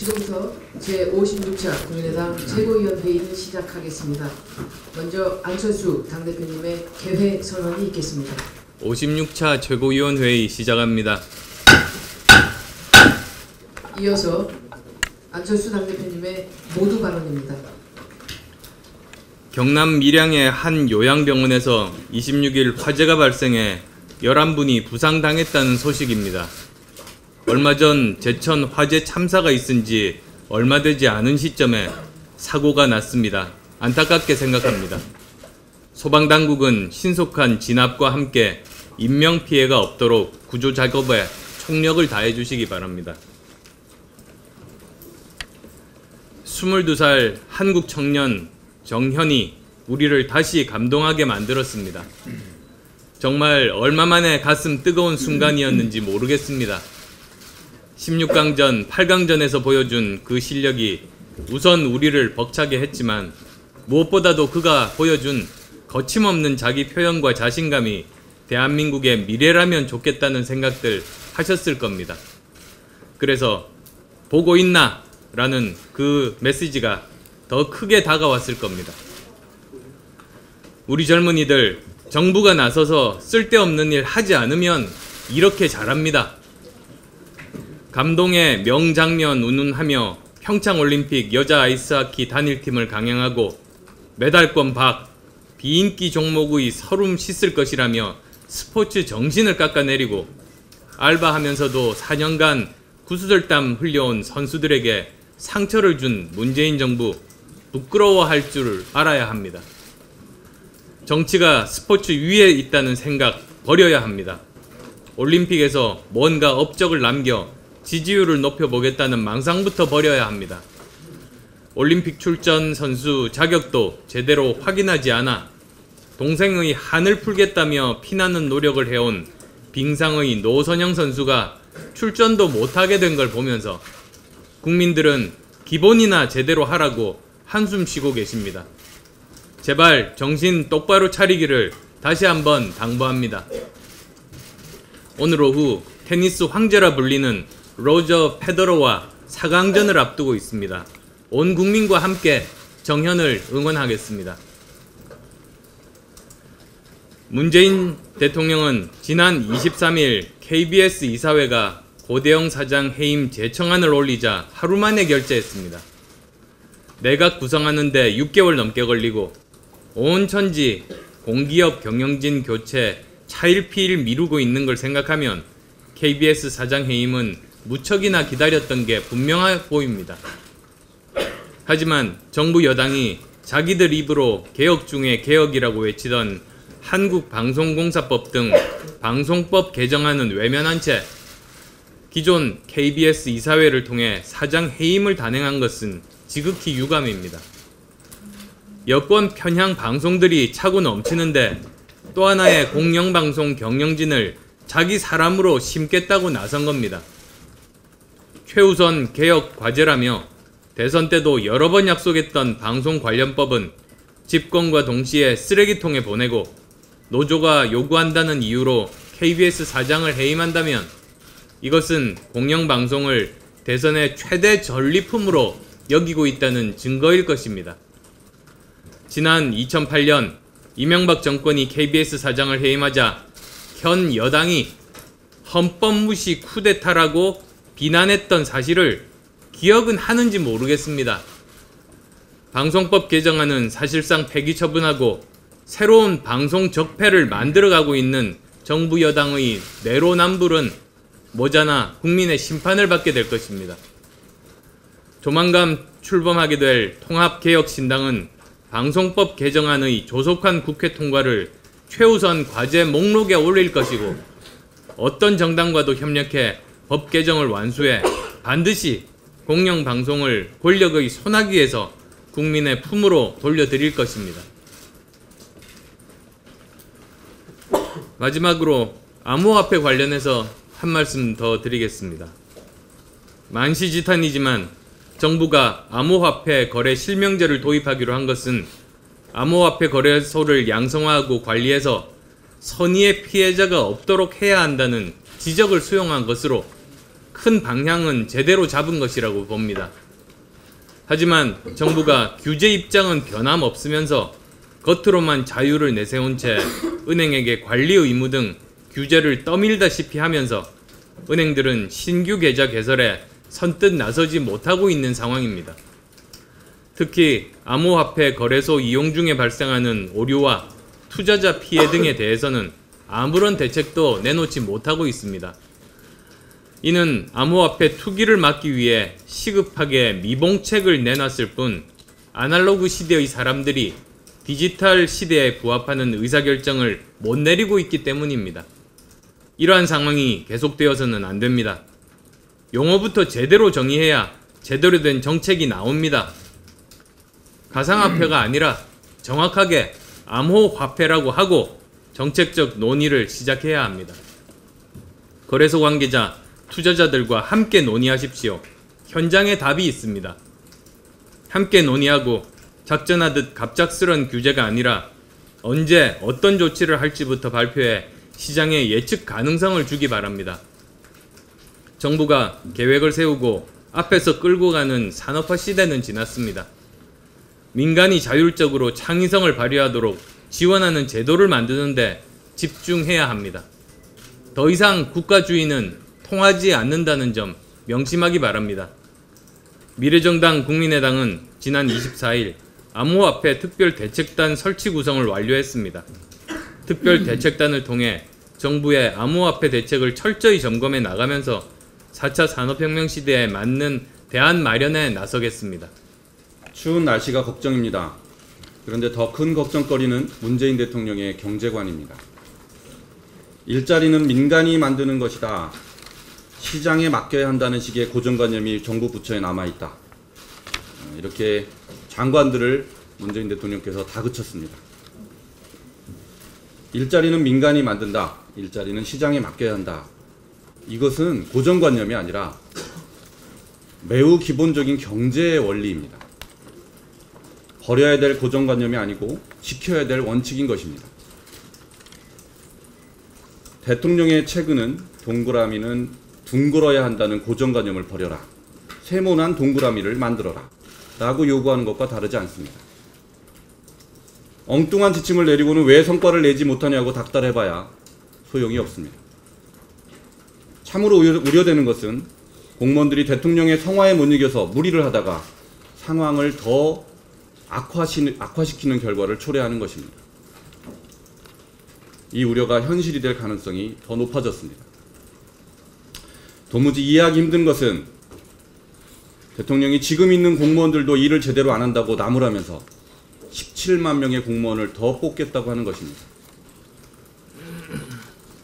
지금부터 제56차 국민의당 최고위원 회의를 시작하겠습니다. 먼저 안철수 당대표님의 개회 선언이 있겠습니다. 56차 최고위원 회의 시작합니다. 이어서 안철수 당대표님의 모두 발언입니다. 경남 밀양의 한 요양병원에서 26일 화재가 발생해 11분이 부상당했다는 소식입니다. 얼마 전 제천 화재 참사가 있은 지 얼마 되지 않은 시점에 사고가 났습니다. 안타깝게 생각합니다. 소방당국은 신속한 진압과 함께 인명피해가 없도록 구조작업에 총력을 다해 주시기 바랍니다. 22살 한국 청년 정현이 우리를 다시 감동하게 만들었습니다. 정말 얼마 만에 가슴 뜨거운 순간이었는지 모르겠습니다. 16강전, 8강전에서 보여준 그 실력이 우선 우리를 벅차게 했지만 무엇보다도 그가 보여준 거침없는 자기 표현과 자신감이 대한민국의 미래라면 좋겠다는 생각들 하셨을 겁니다. 그래서 보고 있나? 라는 그 메시지가 더 크게 다가왔을 겁니다. 우리 젊은이들, 정부가 나서서 쓸데없는 일 하지 않으면 이렇게 잘합니다. 감동의 명장면 운운하며 평창올림픽 여자 아이스하키 단일팀을 강행하고 메달권 박, 비인기 종목의 서름 씻을 것이라며 스포츠 정신을 깎아내리고 알바하면서도 4년간 구슬땀 흘려온 선수들에게 상처를 준 문재인 정부 부끄러워할 줄 알아야 합니다. 정치가 스포츠 위에 있다는 생각 버려야 합니다. 올림픽에서 뭔가 업적을 남겨 지지율을 높여보겠다는 망상부터 버려야 합니다. 올림픽 출전 선수 자격도 제대로 확인하지 않아 동생의 한을 풀겠다며 피나는 노력을 해온 빙상의 노선영 선수가 출전도 못하게 된 걸 보면서 국민들은 기본이나 제대로 하라고 한숨 쉬고 계십니다. 제발 정신 똑바로 차리기를 다시 한번 당부합니다. 오늘 오후 테니스 황제라 불리는 로저 페더러와 4강전을 앞두고 있습니다. 온 국민과 함께 정현을 응원하겠습니다. 문재인 대통령은 지난 23일 KBS 이사회가 고대영 사장 해임 재청안을 올리자 하루 만에 결재했습니다. 내각 구성하는데 6개월 넘게 걸리고 온 천지 공기업 경영진 교체 차일피일 미루고 있는 걸 생각하면 KBS 사장 해임은 무척이나 기다렸던 게 분명해 보입니다. 하지만 정부 여당이 자기들 입으로 개혁 중에 개혁이라고 외치던 한국방송공사법 등 방송법 개정안은 외면한 채 기존 KBS 이사회를 통해 사장 해임을 단행한 것은 지극히 유감입니다. 여권 편향 방송들이 차고 넘치는데 또 하나의 공영방송 경영진을 자기 사람으로 심겠다고 나선 겁니다. 최우선 개혁 과제라며 대선 때도 여러 번 약속했던 방송 관련법은 집권과 동시에 쓰레기통에 보내고 노조가 요구한다는 이유로 KBS 사장을 해임한다면 이것은 공영방송을 대선의 최대 전리품으로 여기고 있다는 증거일 것입니다. 지난 2008년 이명박 정권이 KBS 사장을 해임하자 현 여당이 헌법 무시 쿠데타라고 비난했던 사실을 기억은 하는지 모르겠습니다. 방송법 개정안은 사실상 폐기 처분하고 새로운 방송 적폐를 만들어가고 있는 정부 여당의 내로남불은 모자나 국민의 심판을 받게 될 것입니다. 조만간 출범하게 될 통합개혁신당은 방송법 개정안의 조속한 국회 통과를 최우선 과제 목록에 올릴 것이고 어떤 정당과도 협력해 법 개정을 완수해 반드시 공영방송을 권력의 손아귀에서 국민의 품으로 돌려드릴 것입니다. 마지막으로 암호화폐 관련해서 한 말씀 더 드리겠습니다. 만시지탄이지만 정부가 암호화폐 거래 실명제를 도입하기로 한 것은 암호화폐 거래소를 양성화하고 관리해서 선의의 피해자가 없도록 해야 한다는 지적을 수용한 것으로 큰 방향은 제대로 잡은 것이라고 봅니다. 하지만 정부가 규제 입장은 변함없으면서 겉으로만 자유를 내세운 채 은행에게 관리 의무 등 규제를 떠밀다시피 하면서 은행들은 신규 계좌 개설에 선뜻 나서지 못하고 있는 상황입니다. 특히 암호화폐 거래소 이용 중에 발생하는 오류와 투자자 피해 등에 대해서는 아무런 대책도 내놓지 못하고 있습니다. 이는 암호화폐 투기를 막기 위해 시급하게 미봉책을 내놨을 뿐 아날로그 시대의 사람들이 디지털 시대에 부합하는 의사결정을 못 내리고 있기 때문입니다. 이러한 상황이 계속되어서는 안 됩니다. 용어부터 제대로 정의해야 제대로 된 정책이 나옵니다. 가상화폐가 아니라 정확하게 암호화폐라고 하고 정책적 논의를 시작해야 합니다. 거래소 관계자, 투자자들과 함께 논의하십시오. 현장에 답이 있습니다. 함께 논의하고 작전하듯 갑작스런 규제가 아니라 언제 어떤 조치를 할지부터 발표해 시장에 예측 가능성을 주기 바랍니다. 정부가 계획을 세우고 앞에서 끌고 가는 산업화 시대는 지났습니다. 민간이 자율적으로 창의성을 발휘하도록 지원하는 제도를 만드는데 집중해야 합니다. 더 이상 국가주의는 통하지 않는다는 점 명심하기 바랍니다. 미래정당 국민의당은 지난 24일 암호화폐 특별대책단 설치 구성을 완료했습니다. 특별대책단을 통해 정부의 암호화폐 대책을 철저히 점검해 나가면서 4차 산업혁명 시대에 맞는 대안 마련에 나서겠습니다. 추운 날씨가 걱정입니다. 그런데 더 큰 걱정거리는 문재인 대통령의 경제관입니다. 일자리는 민간이 만드는 것이다. 시장에 맡겨야 한다는 식의 고정관념이 정부 부처에 남아있다. 이렇게 장관들을 문재인 대통령께서 다그쳤습니다. 일자리는 민간이 만든다. 일자리는 시장에 맡겨야 한다. 이것은 고정관념이 아니라 매우 기본적인 경제의 원리입니다. 버려야 될 고정관념이 아니고 지켜야 될 원칙인 것입니다. 대통령의 책은 동그라미는 둥글어야 한다는 고정관념을 버려라. 세모난 동그라미를 만들어라. 라고 요구하는 것과 다르지 않습니다. 엉뚱한 지침을 내리고는 왜 성과를 내지 못하냐고 닥달해봐야 소용이 없습니다. 참으로 우려되는 것은 공무원들이 대통령의 성화에 못 이겨서 무리를 하다가 상황을 더 악화시키는 결과를 초래하는 것입니다. 이 우려가 현실이 될 가능성이 더 높아졌습니다. 도무지 이해하기 힘든 것은 대통령이 지금 있는 공무원들도 일을 제대로 안 한다고 나무라면서 17만 명의 공무원을 더 뽑겠다고 하는 것입니다.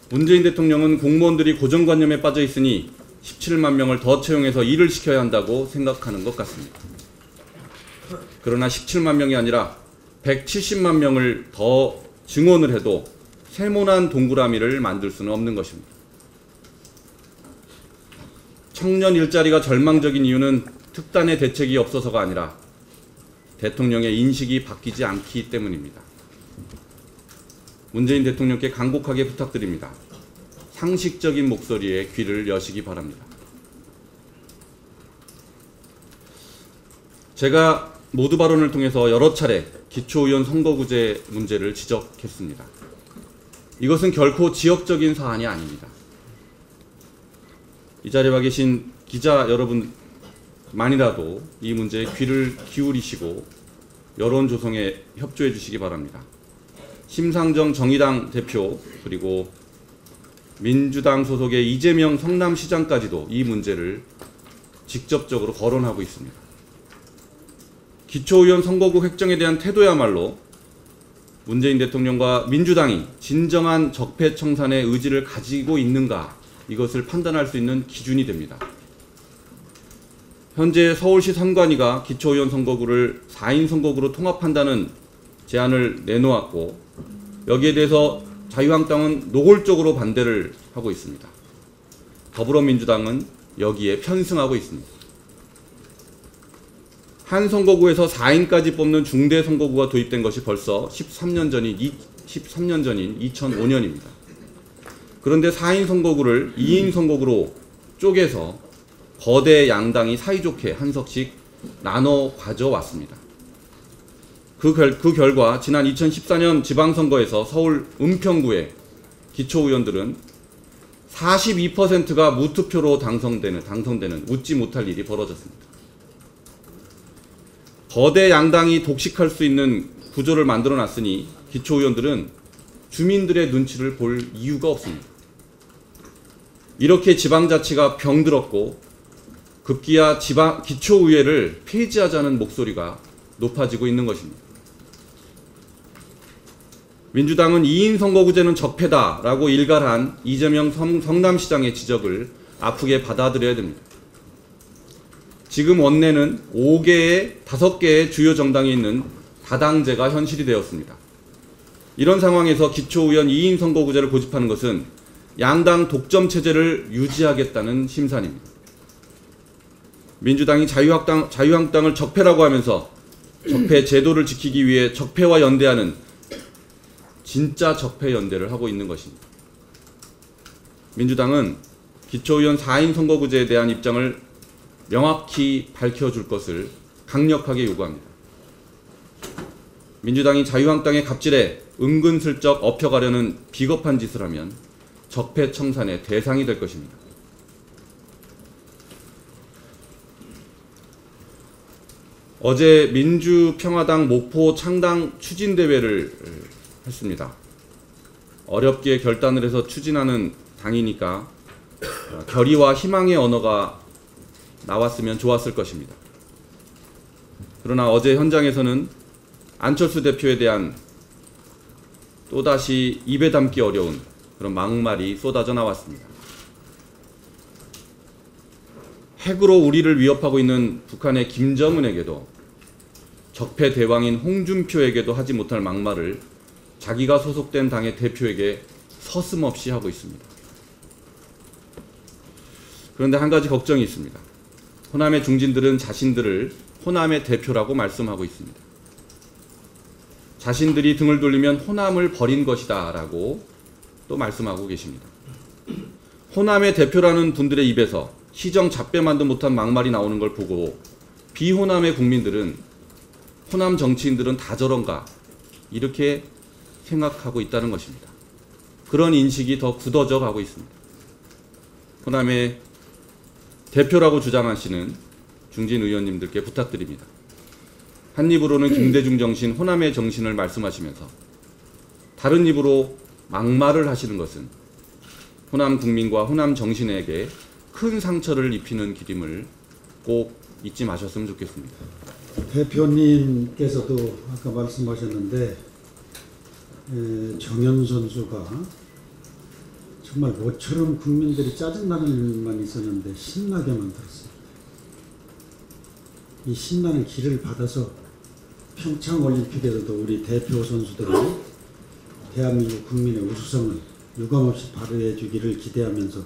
문재인 대통령은 공무원들이 고정관념에 빠져 있으니 17만 명을 더 채용해서 일을 시켜야 한다고 생각하는 것 같습니다. 그러나 17만 명이 아니라 170만 명을 더 증원을 해도 세모난 동그라미를 만들 수는 없는 것입니다. 청년 일자리가 절망적인 이유는 특단의 대책이 없어서가 아니라 대통령의 인식이 바뀌지 않기 때문입니다. 문재인 대통령께 간곡하게 부탁드립니다. 상식적인 목소리에 귀를 여시기 바랍니다. 제가 모두 발언을 통해서 여러 차례 기초의원 선거구제 문제를 지적했습니다. 이것은 결코 지역적인 사안이 아닙니다. 이 자리에 와 계신 기자 여러분만이라도 이 문제에 귀를 기울이시고 여론 조성에 협조해 주시기 바랍니다. 심상정 정의당 대표 그리고 민주당 소속의 이재명 성남시장까지도 이 문제를 직접적으로 거론하고 있습니다. 기초의원 선거구 획정에 대한 태도야말로 문재인 대통령과 민주당이 진정한 적폐청산의 의지를 가지고 있는가 이것을 판단할 수 있는 기준이 됩니다. 현재 서울시 선관위가 기초의원 선거구를 4인 선거구로 통합한다는 제안을 내놓았고 여기에 대해서 자유한국당은 노골적으로 반대를 하고 있습니다. 더불어민주당은 여기에 편승하고 있습니다. 한 선거구에서 4인까지 뽑는 중대 선거구가 도입된 것이 벌써 13년 전인 2005년입니다. 그런데 4인 선거구를 2인 선거구로 쪼개서 거대 양당이 사이좋게 한 석씩 나눠 가져왔습니다. 그 결과 지난 2014년 지방선거에서 서울 은평구의 기초의원들은 42%가 무투표로 당선되는 웃지 못할 일이 벌어졌습니다. 거대 양당이 독식할 수 있는 구조를 만들어놨으니 기초의원들은 주민들의 눈치를 볼 이유가 없습니다. 이렇게 지방자치가 병들었고 급기야 기초의회를 폐지하자는 목소리가 높아지고 있는 것입니다. 민주당은 2인 선거구제는 적폐다라고 일갈한 이재명 성남시장의 지적을 아프게 받아들여야 됩니다. 지금 원내는 5개의 주요 정당이 있는 다당제가 현실이 되었습니다. 이런 상황에서 기초의원 2인 선거구제를 고집하는 것은 양당 독점 체제를 유지하겠다는 심산입니다. 민주당이 자유한국당을 적폐라고 하면서 적폐 제도를 지키기 위해 적폐와 연대하는 진짜 적폐 연대를 하고 있는 것입니다. 민주당은 기초의원 4인 선거구제에 대한 입장을 명확히 밝혀줄 것을 강력하게 요구합니다. 민주당이 자유한국당의 갑질에 은근슬쩍 엎혀가려는 비겁한 짓을 하면 적폐청산의 대상이 될 것입니다. 어제 민주평화당 목포 창당 추진대회를 했습니다. 어렵게 결단을 해서 추진하는 당이니까 결의와 희망의 언어가 나왔으면 좋았을 것입니다. 그러나 어제 현장에서는 안철수 대표에 대한 또다시 입에 담기 어려운 그런 막말이 쏟아져 나왔습니다. 핵으로 우리를 위협하고 있는 북한의 김정은에게도 적폐 대왕인 홍준표에게도 하지 못할 막말을 자기가 소속된 당의 대표에게 서슴없이 하고 있습니다. 그런데 한 가지 걱정이 있습니다. 호남의 중진들은 자신들을 호남의 대표라고 말씀하고 있습니다. 자신들이 등을 돌리면 호남을 버린 것이다 라고 또 말씀하고 계십니다. 호남의 대표라는 분들의 입에서 시정 잡배만도 못한 막말이 나오는 걸 보고 비호남의 국민들은 호남 정치인들은 다 저런가 이렇게 생각하고 있다는 것입니다. 그런 인식이 더 굳어져 가고 있습니다. 호남의 대표라고 주장하시는 중진 의원님들께 부탁드립니다. 한 입으로는 김대중 정신, 호남의 정신을 말씀하시면서 다른 입으로 막말을 하시는 것은 호남 국민과 호남 정신에게 큰 상처를 입히는 길임을 꼭 잊지 마셨으면 좋겠습니다. 대표님께서도 아까 말씀하셨는데 정현 선수가 정말 모처럼 국민들이 짜증나는 일만 있었는데 신나게 만들었습니다. 이 신나는 기를 받아서 평창올림픽에서도 우리 대표 선수들이 대한민국 국민의 우수성을 유감없이 발휘해 주기를 기대하면서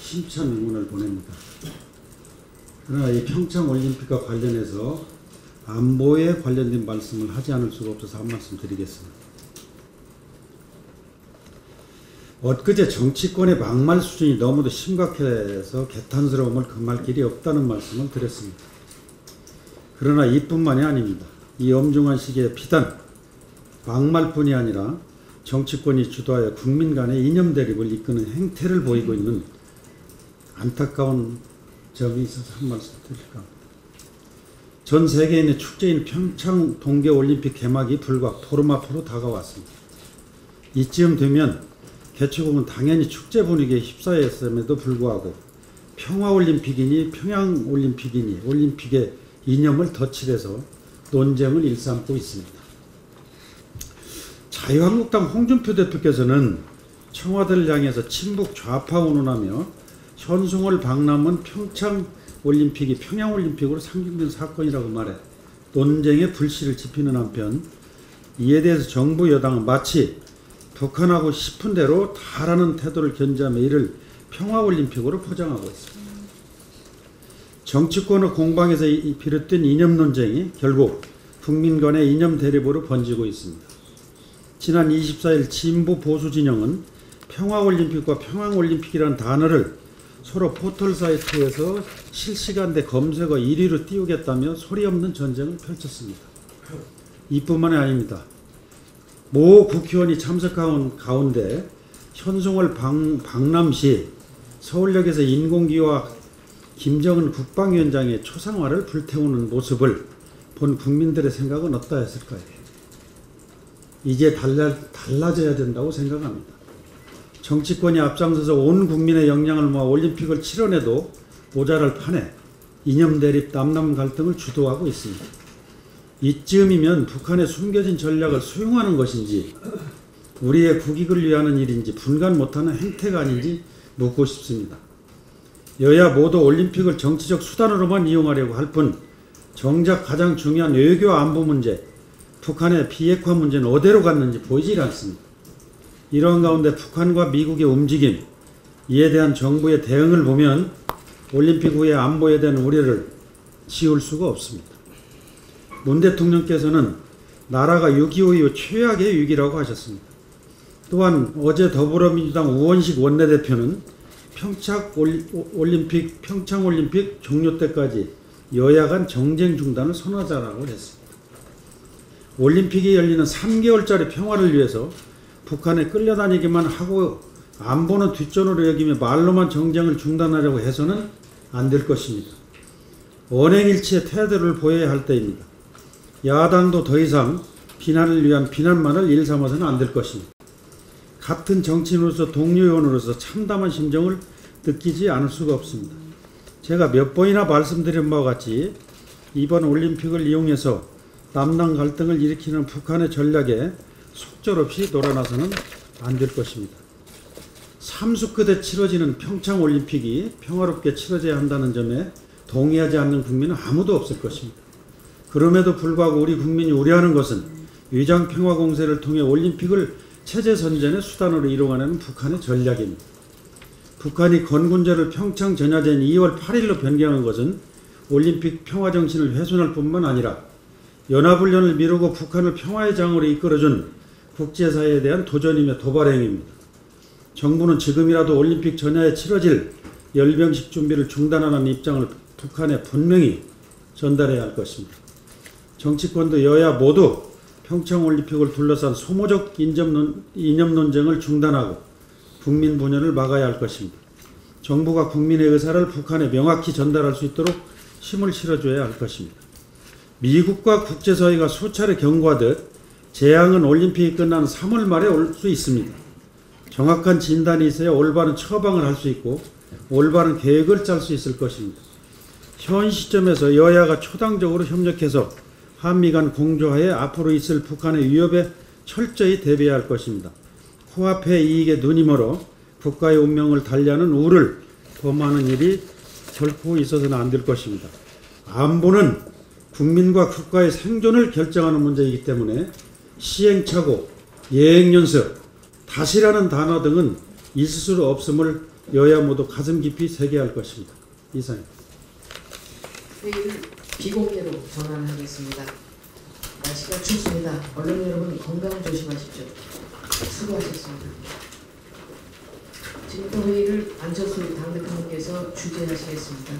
힘찬 응원을 보냅니다. 그러나 이 평창올림픽과 관련해서 안보에 관련된 말씀을 하지 않을 수가 없어서 한 말씀 드리겠습니다. 엊그제 정치권의 막말 수준이 너무도 심각해서 개탄스러움을 금할 길이 없다는 말씀을 드렸습니다. 그러나 이뿐만이 아닙니다. 이 엄중한 시기에 비단 막말뿐이 아니라 정치권이 주도하여 국민 간의 이념 대립을 이끄는 행태를 보이고 있는 안타까운 점이 있어서 한 말씀 드릴까 합니다. 전 세계인의 축제인 평창 동계올림픽 개막이 불과 보름 앞으로 다가왔습니다. 이쯤 되면 개최국은 당연히 축제 분위기에 휩싸였음에도 불구하고 평화올림픽이니 평양올림픽이니 올림픽의 이념을 덧칠해서 논쟁을 일삼고 있습니다. 자유한국당 홍준표 대표께서는 청와대를 향해서 친북 좌파 운운하며 현송월 박람은 평창올림픽이 평양올림픽으로 상징된 사건이라고 말해 논쟁에 불씨를 지피는 한편 이에 대해서 정부 여당은 마치 북한하고 싶은 대로 다라는 태도를 견지하며 이를 평화올림픽으로 포장하고 있습니다. 정치권의 공방에서 비롯된 이념 논쟁이 결국 국민 간의 이념 대립으로 번지고 있습니다. 지난 24일 진보 보수 진영은 평화올림픽과 평양올림픽이라는 단어를 서로 포털 사이트에서 실시간대 검색어 1위로 띄우겠다며 소리 없는 전쟁을 펼쳤습니다. 이뿐만이 아닙니다. 모 국회의원이 참석한 가운데 현송월 방남시 서울역에서 인공기와 김정은 국방위원장의 초상화를 불태우는 모습을 본 국민들의 생각은 어떠했을까요? 이제 달라져야 된다고 생각합니다. 정치권이 앞장서서 온 국민의 역량을 모아 올림픽을 치러내도 모자랄 판에 이념 대립, 남남 갈등을 주도하고 있습니다. 이쯤이면 북한의 숨겨진 전략을 수용하는 것인지 우리의 국익을 위하는 일인지 분간 못하는 행태가 아닌지 묻고 싶습니다. 여야 모두 올림픽을 정치적 수단으로만 이용하려고 할 뿐 정작 가장 중요한 외교 안보 문제, 북한의 비핵화 문제는 어디로 갔는지 보이질 않습니다. 이러한 가운데 북한과 미국의 움직임, 이에 대한 정부의 대응을 보면 올림픽 후의 안보에 대한 우려를 지울 수가 없습니다. 문 대통령께서는 나라가 6.25 이후 최악의 위기라고 하셨습니다. 또한 어제 더불어민주당 우원식 원내대표는 평창올림픽 종료 때까지 여야 간 정쟁 중단을 선언하자라고 했습니다. 올림픽이 열리는 3개월짜리 평화를 위해서 북한에 끌려다니기만 하고 안보는 뒷전으로 여기며 말로만 정쟁을 중단하려고 해서는 안 될 것입니다. 언행일치의 태도를 보여야 할 때입니다. 야당도 더 이상 비난을 위한 비난만을 일삼아서는 안 될 것입니다. 같은 정치인으로서 동료의원으로서 참담한 심정을 느끼지 않을 수가 없습니다. 제가 몇 번이나 말씀드린 바와 같이 이번 올림픽을 이용해서 남남 갈등을 일으키는 북한의 전략에 속절없이 놀아나서는 안 될 것입니다. 삼수 끝에 치러지는 평창올림픽이 평화롭게 치러져야 한다는 점에 동의하지 않는 국민은 아무도 없을 것입니다. 그럼에도 불구하고 우리 국민이 우려하는 것은 위장평화공세를 통해 올림픽을 체제선전의 수단으로 이용하는 북한의 전략입니다. 북한이 건군제를 평창 전야제인 2월 8일로 변경한 것은 올림픽 평화정신을 훼손할 뿐만 아니라 연합훈련을 미루고 북한을 평화의 장으로 이끌어준 국제사회에 대한 도전이며 도발행위입니다. 정부는 지금이라도 올림픽 전야에 치러질 열병식 준비를 중단하는 입장을 북한에 분명히 전달해야 할 것입니다. 정치권도 여야 모두 평창올림픽을 둘러싼 소모적 이념 논쟁을 중단하고 국민 분열을 막아야 할 것입니다. 정부가 국민의 의사를 북한에 명확히 전달할 수 있도록 힘을 실어줘야 할 것입니다. 미국과 국제사회가 수차례 경고하듯 재앙은 올림픽이 끝난 3월 말에 올 수 있습니다. 정확한 진단이 있어야 올바른 처방을 할 수 있고 올바른 계획을 짤 수 있을 것입니다. 현 시점에서 여야가 초당적으로 협력해서 한미 간 공조하에 앞으로 있을 북한의 위협에 철저히 대비해야 할 것입니다. 코앞의 이익에 눈이 멀어 국가의 운명을 달리하는 우를 범하는 일이 결코 있어서는 안 될 것입니다. 안보는 국민과 국가의 생존을 결정하는 문제이기 때문에 시행착오, 예행연습, 다시라는 단어 등은 있을 수 없음을 여야 모두 가슴 깊이 새겨야 할 것입니다. 이상입니다. 회의를 비공개로 전환하겠습니다. 날씨가 춥습니다. 언론 여러분 건강 조심하십시오. 수고하셨습니다. 지금부터 회의를 안철수 당대표님께서 주재하시겠습니다.